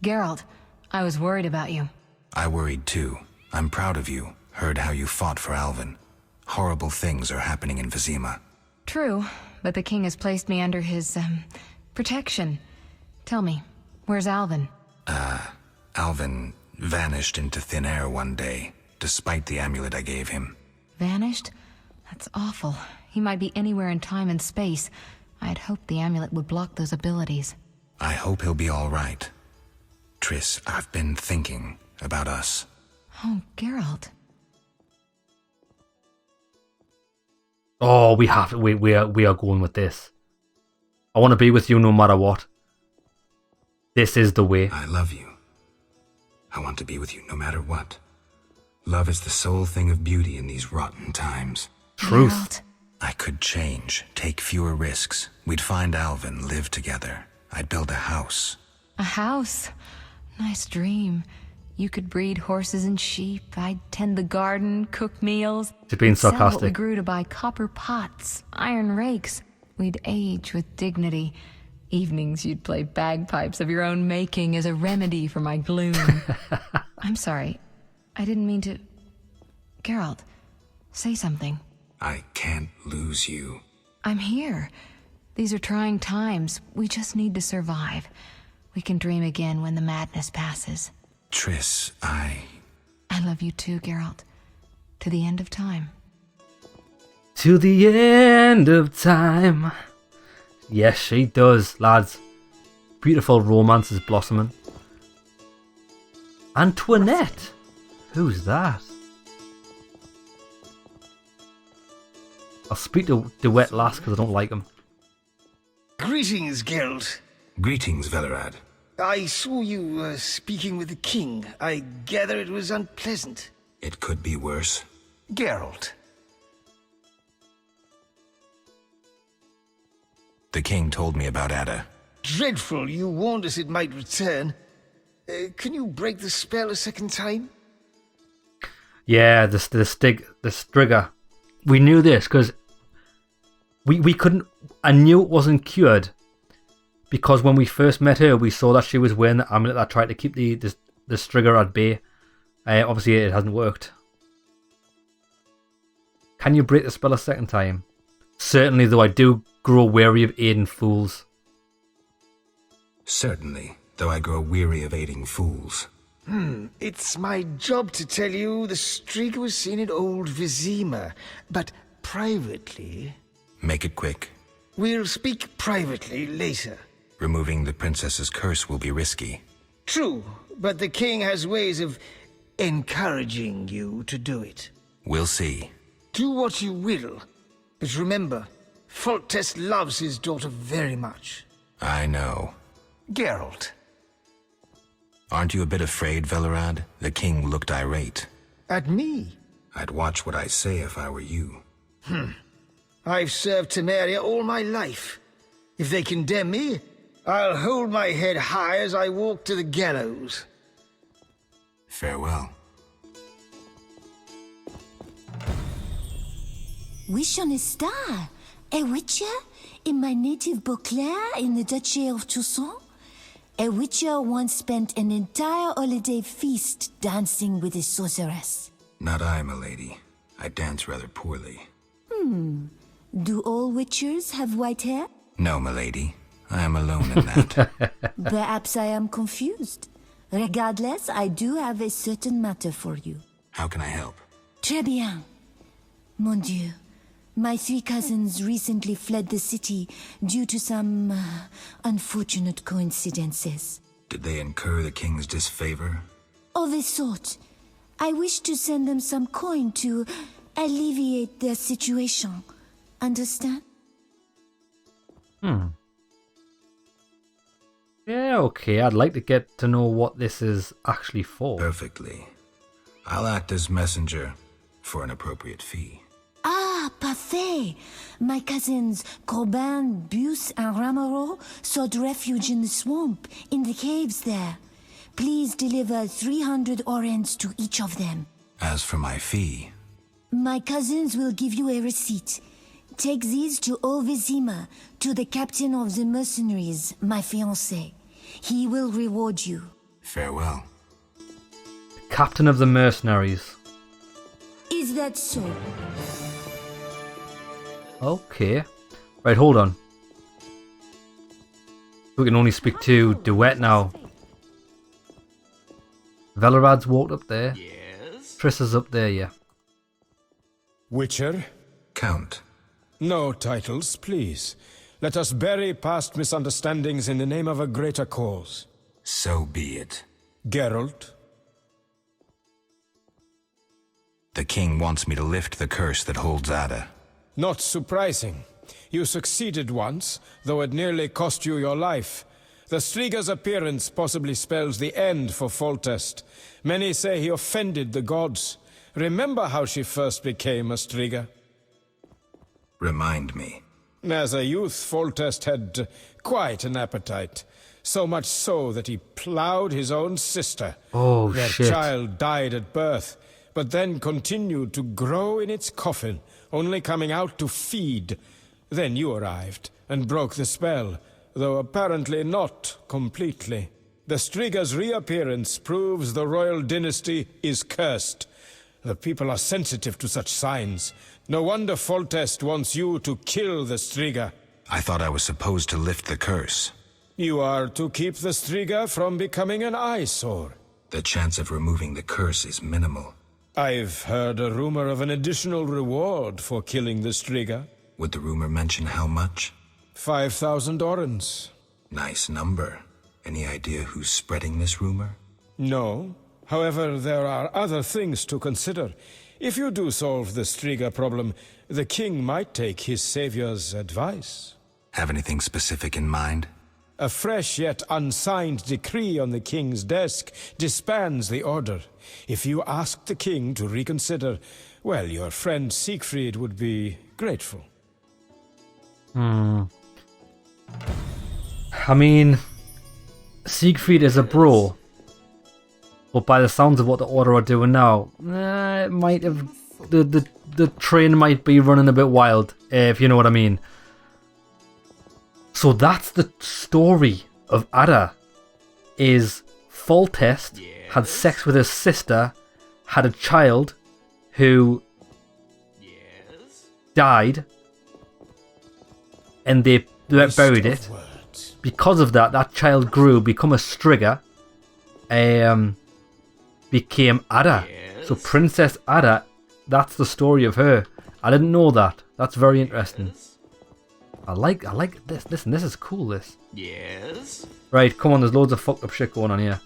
Speaker 10: Geralt, I was worried about you.
Speaker 3: I worried too. I'm proud of you. Heard how you fought for Alvin. Horrible things are happening in Vizima.
Speaker 10: True, but the king has placed me under his, protection. Tell me, where's Alvin?
Speaker 3: Alvin vanished into thin air one day, despite the amulet I gave him.
Speaker 10: Vanished? That's awful. He might be anywhere in time and space. I had hoped the amulet would block those abilities.
Speaker 3: I hope he'll be all right. Triss, I've been thinking about us.
Speaker 10: Oh, Geralt.
Speaker 1: Oh, we have to. We are going with this. I want to be with you no matter what. This is the way.
Speaker 3: I love you. I want to be with you no matter what. Love is the sole thing of beauty in these rotten times.
Speaker 1: Truth.
Speaker 10: Geralt.
Speaker 3: I could change, take fewer risks. We'd find Alvin, live together. I'd build a house.
Speaker 10: A house? Nice dream. You could breed horses and sheep. I'd tend the garden, cook meals.
Speaker 1: She's being
Speaker 10: Sell what we
Speaker 1: sarcastic.
Speaker 10: grew to buy copper pots, iron rakes. We'd age with dignity. Evenings you'd play bagpipes of your own making as a remedy for my gloom. I'm sorry. I didn't mean to... Geralt, say something.
Speaker 3: I can't lose you.
Speaker 10: I'm here. These are trying times. We just need to survive. We can dream again when the madness passes.
Speaker 3: Triss, I
Speaker 10: love you too, Geralt. To the end of time.
Speaker 1: To the end of time. Yes, she does, lads. Beautiful romance is blossoming. Antoinette. Who's that? I'll speak to DeWitt last because I don't like him.
Speaker 16: Greetings, Geralt.
Speaker 3: Greetings, Velerad.
Speaker 16: I saw you speaking with the king. I gather it was unpleasant.
Speaker 3: It could be worse.
Speaker 16: Geralt.
Speaker 3: The king told me about Ada.
Speaker 16: Dreadful. You warned us it might return. Can you break the spell a second time?
Speaker 1: Yeah, the Strigger. We knew this because we couldn't. I knew it wasn't cured because when we first met her, we saw that she was wearing the amulet that tried to keep the Strigger at bay. Obviously, it hasn't worked. Can you break the spell a second time? Certainly, though I do grow weary of aiding fools.
Speaker 3: Certainly, though I grow weary of aiding fools.
Speaker 16: It's my job to tell you the streak was seen in old Vizima, but privately...
Speaker 3: Make it quick.
Speaker 16: We'll speak privately later.
Speaker 3: Removing the princess's curse will be risky.
Speaker 16: True, but the king has ways of encouraging you to do it.
Speaker 3: We'll see.
Speaker 16: Do what you will, but remember, Foltest loves his daughter very much.
Speaker 3: I know.
Speaker 16: Geralt.
Speaker 3: Aren't you a bit afraid, Velerad? The king looked irate.
Speaker 16: At me?
Speaker 3: I'd watch what I say if I were you.
Speaker 16: I've served Temeria all my life. If they condemn me, I'll hold my head high as I walk to the gallows.
Speaker 3: Farewell.
Speaker 18: Wish on a star? A witcher? In my native Beauclair in the Duchy of Toussaint? A witcher once spent an entire holiday feast dancing with a sorceress.
Speaker 3: Not I, milady. I dance rather poorly.
Speaker 18: Do all witchers have white hair?
Speaker 3: No, milady. I am alone in that.
Speaker 18: Perhaps I am confused. Regardless, I do have a certain matter for you.
Speaker 3: How can I help?
Speaker 18: Très bien. Mon Dieu. My 3 cousins recently fled the city due to some unfortunate coincidences.
Speaker 3: Did they incur the king's disfavor?
Speaker 18: Of a sort. I wish to send them some coin to alleviate their situation. Understand?
Speaker 1: Yeah, okay. I'd like to get to know what this is actually for.
Speaker 3: Perfectly. I'll act as messenger for an appropriate fee.
Speaker 18: Ah, parfait. My cousins Corbin, Buse, and Ramiro sought refuge in the swamp, in the caves there. Please deliver 300 orens to each of them.
Speaker 3: As for my fee...
Speaker 18: My cousins will give you a receipt. Take these to old Vizima, to the captain of the mercenaries, my fiancé. He will reward you.
Speaker 3: Farewell.
Speaker 1: Captain of the mercenaries.
Speaker 18: Is that so?
Speaker 1: Okay. Right, hold on. We can only speak to Duet now. Velarad's walked up there. Yes. Triss is up there, yeah.
Speaker 9: Witcher?
Speaker 3: Count.
Speaker 9: No titles, please. Let us bury past misunderstandings in the name of a greater cause.
Speaker 3: So be it.
Speaker 9: Geralt?
Speaker 3: The king wants me to lift the curse that holds Ada.
Speaker 9: Not surprising. You succeeded once, though it nearly cost you your life. The Striga's appearance possibly spells the end for Foltest. Many say he offended the gods. Remember how she first became a Striga?
Speaker 3: Remind me.
Speaker 9: As a youth, Foltest had quite an appetite. So much so that he ploughed his own sister.
Speaker 1: Oh,
Speaker 9: Their
Speaker 1: shit.
Speaker 9: child died at birth, but then continued to grow in its coffin, only coming out to feed. Then you arrived, and broke the spell, though apparently not completely. The Striga's reappearance proves the royal dynasty is cursed. The people are sensitive to such signs. No wonder Foltest wants you to kill the Striga.
Speaker 3: I thought I was supposed to lift the curse.
Speaker 9: You are to keep the Striga from becoming an eyesore.
Speaker 3: The chance of removing the curse is minimal.
Speaker 9: I've heard a rumor of an additional reward for killing the Striga.
Speaker 3: Would the rumor mention how much?
Speaker 9: 5,000 orens.
Speaker 3: Nice number. Any idea who's spreading this rumor?
Speaker 9: No. However, there are other things to consider. If you do solve the Striga problem, the king might take his savior's advice.
Speaker 3: Have anything specific in mind?
Speaker 9: A fresh yet unsigned decree on the king's desk disbands the order. If you ask the king to reconsider, well, your friend Siegfried would be grateful.
Speaker 1: I mean, Siegfried is a bro, but by the sounds of what the Order are doing now, it might have the train might be running a bit wild, if you know what I mean. So that's the story of Ada. Is Foltest had sex with his sister, had a child who died, and they buried it. Because of that, that child grew, become a Striga, became Ada. So Princess Ada, that's the story of her. I didn't know that. That's very interesting. I like this. Listen, this is cool, this.
Speaker 14: Yes?
Speaker 1: Right, come on, there's loads of fucked up shit going on here.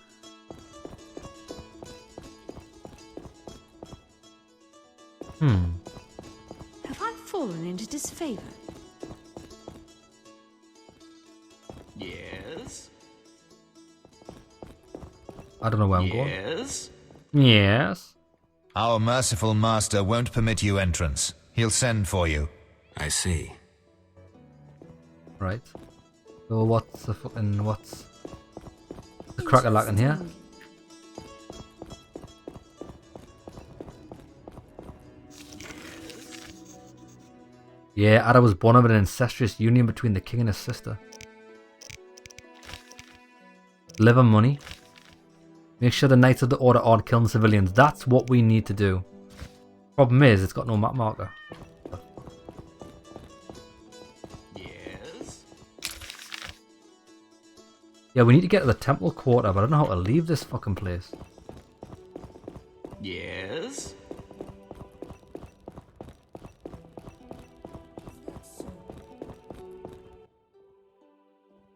Speaker 19: Have I fallen into disfavor?
Speaker 14: Yes?
Speaker 1: I don't know where I'm going.
Speaker 14: Yes?
Speaker 1: Yes?
Speaker 20: Our merciful master won't permit you entrance. He'll send for you.
Speaker 3: I see.
Speaker 1: Right. So what's the crack-a-lack in here? Yeah, Ada was born of an incestuous union between the king and his sister. Liver money. Make sure the Knights of the Order aren't killing civilians. That's what we need to do. Problem is, it's got no map marker.
Speaker 14: Yes?
Speaker 1: Yeah, we need to get to the temple quarter, but I don't know how to leave this fucking place.
Speaker 14: Yes?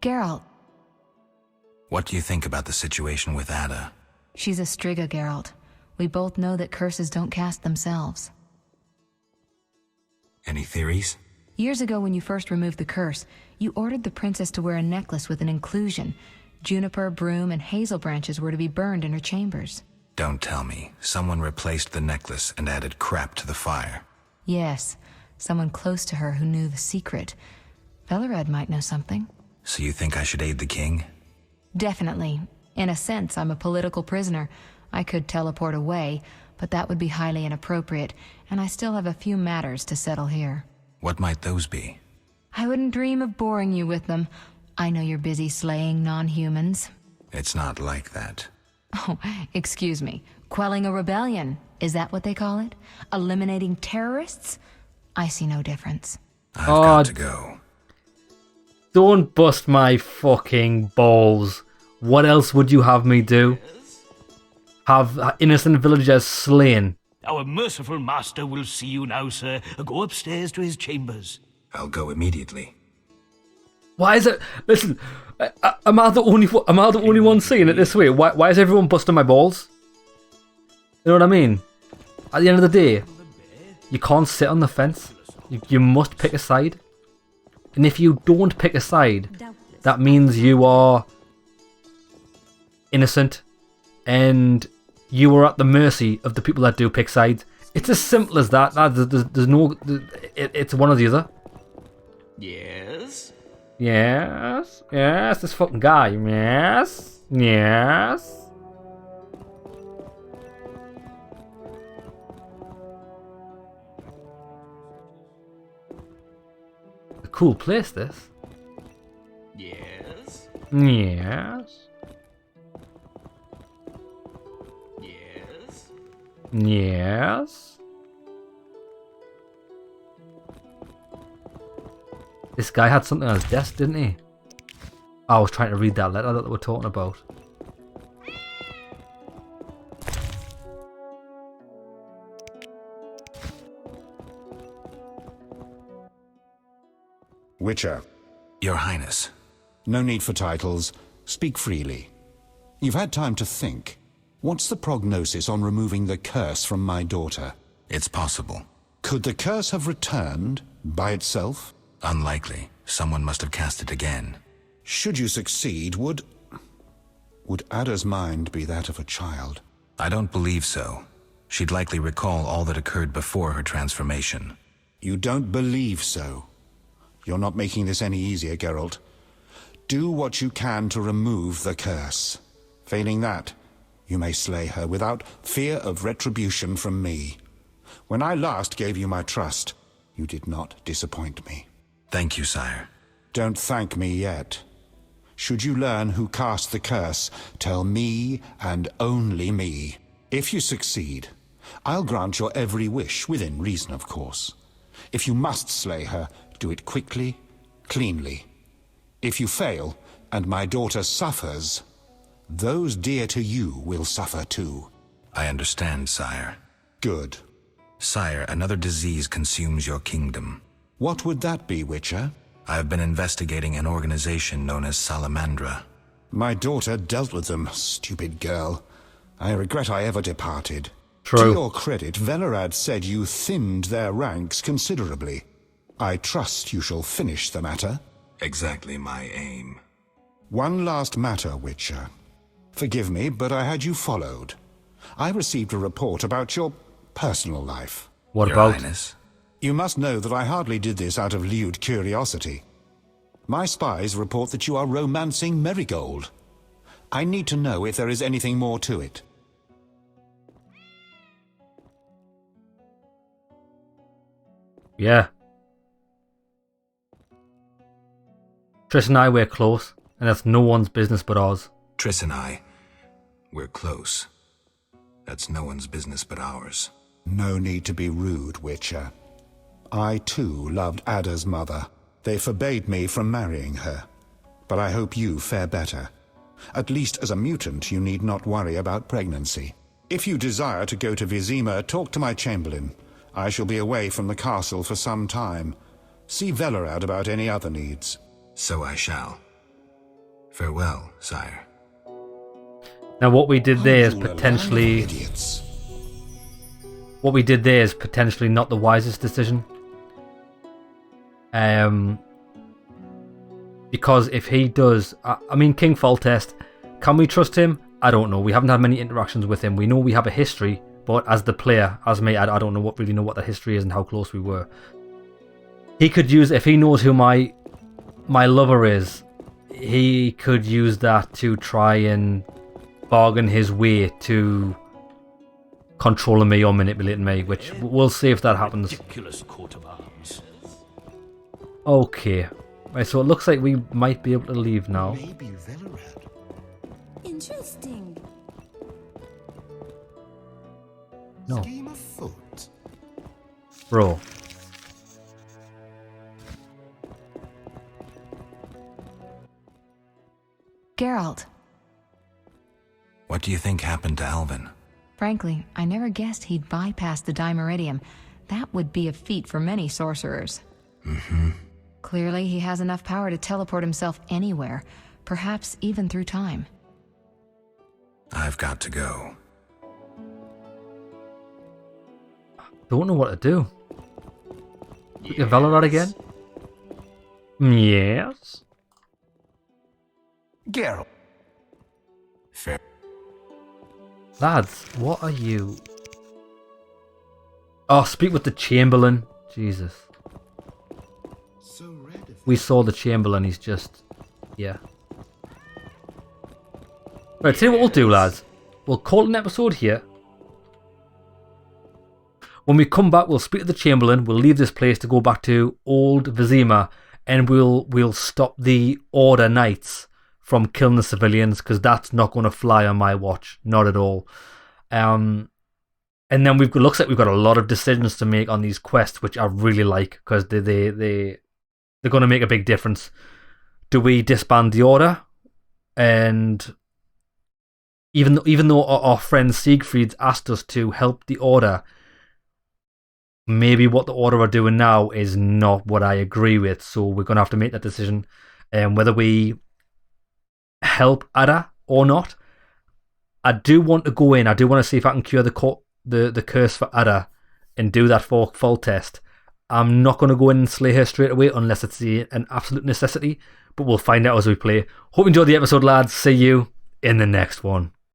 Speaker 10: Geralt.
Speaker 3: What do you think about the situation with Ada?
Speaker 10: She's a Striga, Geralt. We both know that curses don't cast themselves.
Speaker 3: Any theories?
Speaker 10: Years ago, when you first removed the curse, you ordered the princess to wear a necklace with an inclusion. Juniper, broom, and hazel branches were to be burned in her chambers.
Speaker 3: Don't tell me. Someone replaced the necklace and added crap to the fire.
Speaker 10: Yes, someone close to her who knew the secret. Velarad might know something.
Speaker 3: So you think I should aid the king?
Speaker 10: Definitely. In a sense, I'm a political prisoner. I could teleport away, but that would be highly inappropriate, and I still have a few matters to settle here.
Speaker 3: What might those be?
Speaker 10: I wouldn't dream of boring you with them. I know you're busy slaying non-humans.
Speaker 3: It's not like that.
Speaker 10: Oh, excuse me. Quelling a rebellion. Is that what they call it? Eliminating terrorists? I see no difference.
Speaker 3: I've got to go.
Speaker 1: Don't bust my fucking balls. What else would you have me do? Have innocent villagers slain?
Speaker 21: Our merciful master will see you now, sir. Go upstairs to his chambers.
Speaker 3: I'll go immediately.
Speaker 1: Why is it? Listen, am I the only one seeing it this way? Why is everyone busting my balls? You know what I mean? At the end of the day, you can't sit on the fence. You must pick a side. And if you don't pick a side, that means you are innocent and you are at the mercy of the people that do pick sides. It's as simple as that. There's no... It's one or the other.
Speaker 21: Yes?
Speaker 1: Yes, this fucking guy. Yes. A cool place, this.
Speaker 21: Yes?
Speaker 1: Yes.
Speaker 21: Yes?
Speaker 1: Yes. This guy had something on his desk, didn't he? I was trying to read that letter that we're talking about.
Speaker 17: Witcher.
Speaker 3: Your Highness.
Speaker 17: No need for titles. Speak freely. You've had time to think. What's the prognosis on removing the curse from my daughter?
Speaker 3: It's possible.
Speaker 17: Could the curse have returned by itself?
Speaker 3: Unlikely. Someone must have cast it again.
Speaker 17: Should you succeed, would Ada's mind be that of a child?
Speaker 3: I don't believe so. She'd likely recall all that occurred before her transformation.
Speaker 17: You don't believe so? You're not making this any easier, Geralt. Do what you can to remove the curse. Failing that, you may slay her without fear of retribution from me. When I last gave you my trust, you did not disappoint me.
Speaker 3: Thank you, sire.
Speaker 17: Don't thank me yet. Should you learn who cast the curse, tell me and only me. If you succeed, I'll grant your every wish, within reason, of course. If you must slay her, do it quickly, cleanly. If you fail, and my daughter suffers, those dear to you will suffer too.
Speaker 3: I understand, sire.
Speaker 17: Good.
Speaker 3: Sire, another disease consumes your kingdom.
Speaker 17: What would that be, Witcher?
Speaker 3: I have been investigating an organization known as Salamandra.
Speaker 17: My daughter dealt with them, stupid girl. I regret I ever departed.
Speaker 1: True.
Speaker 17: To your credit, Velerad said you thinned their ranks considerably. I trust you shall finish the matter.
Speaker 3: Exactly my aim.
Speaker 17: One last matter, Witcher. Forgive me, but I had you followed. I received a report about your personal life.
Speaker 1: What
Speaker 3: Your
Speaker 1: about?
Speaker 3: Highness?
Speaker 17: You must know that I hardly did this out of lewd curiosity. My spies report that you are romancing Marigold. I need to know if there is anything more to it.
Speaker 1: Yeah. Triss and I, we're close, and that's no one's business but ours.
Speaker 3: Triss and I, we're close. That's no one's business but ours.
Speaker 17: No need to be rude, Witcher. I, too, loved Ada's mother. They forbade me from marrying her. But I hope you fare better. At least as a mutant, you need not worry about pregnancy. If you desire to go to Vizima, talk to my chamberlain. I shall be away from the castle for some time. See Velerad about any other needs.
Speaker 3: So I shall. Farewell, sire.
Speaker 1: Now what we did there is potentially... What we did there is potentially not the wisest decision. Because if he does... I mean, King Foltest, can we trust him? I don't know. We haven't had many interactions with him. We know we have a history, but as the player, as me, I don't know really know what the history is and how close we were. He could use... If he knows who my lover is, he could use that to try and bargain his way to controlling me or manipulating me, which we'll see if that happens.
Speaker 21: Ridiculous coat of arms.
Speaker 1: Okay. Right, so it looks like we might be able to leave now.
Speaker 16: Maybe Velerad.
Speaker 18: Interesting.
Speaker 1: No.
Speaker 16: Scheme afoot.
Speaker 1: Bro.
Speaker 10: Geralt.
Speaker 3: What do you think happened to Alvin?
Speaker 10: Frankly, I never guessed he'd bypass the Dimeridium. That would be a feat for many sorcerers.
Speaker 3: Mm-hmm.
Speaker 10: Clearly, he has enough power to teleport himself anywhere, perhaps even through time.
Speaker 3: I've got to go.
Speaker 1: Don't know what to do. Yes. Valorant again? Yes.
Speaker 16: Geralt.
Speaker 3: Fair.
Speaker 1: Lads, what are you? Oh, speak with the Chamberlain. Jesus. We saw the Chamberlain, he's just... Yeah. Right, tell you what we'll do, lads. We'll call it an episode here. When we come back, we'll speak to the Chamberlain. We'll leave this place to go back to old Vizima. And we'll stop the Order Knights from killing the civilians, because that's not going to fly on my watch. Not at all. And then looks like we've got a lot of decisions to make on these quests, which I really like, because they're going to make a big difference. Do we disband the Order? And even though our friend Siegfried's asked us to help the Order, maybe what the Order are doing now is not what I agree with. So we're going to have to make that decision. Whether we help Ada or not. I do want to go in. I do want to see if I can cure the curse for Ada and do that for Foltest. I'm not going to go in and slay her straight away unless it's an absolute necessity. But we'll find out as we play. Hope you enjoyed the episode, lads. See you in the next one.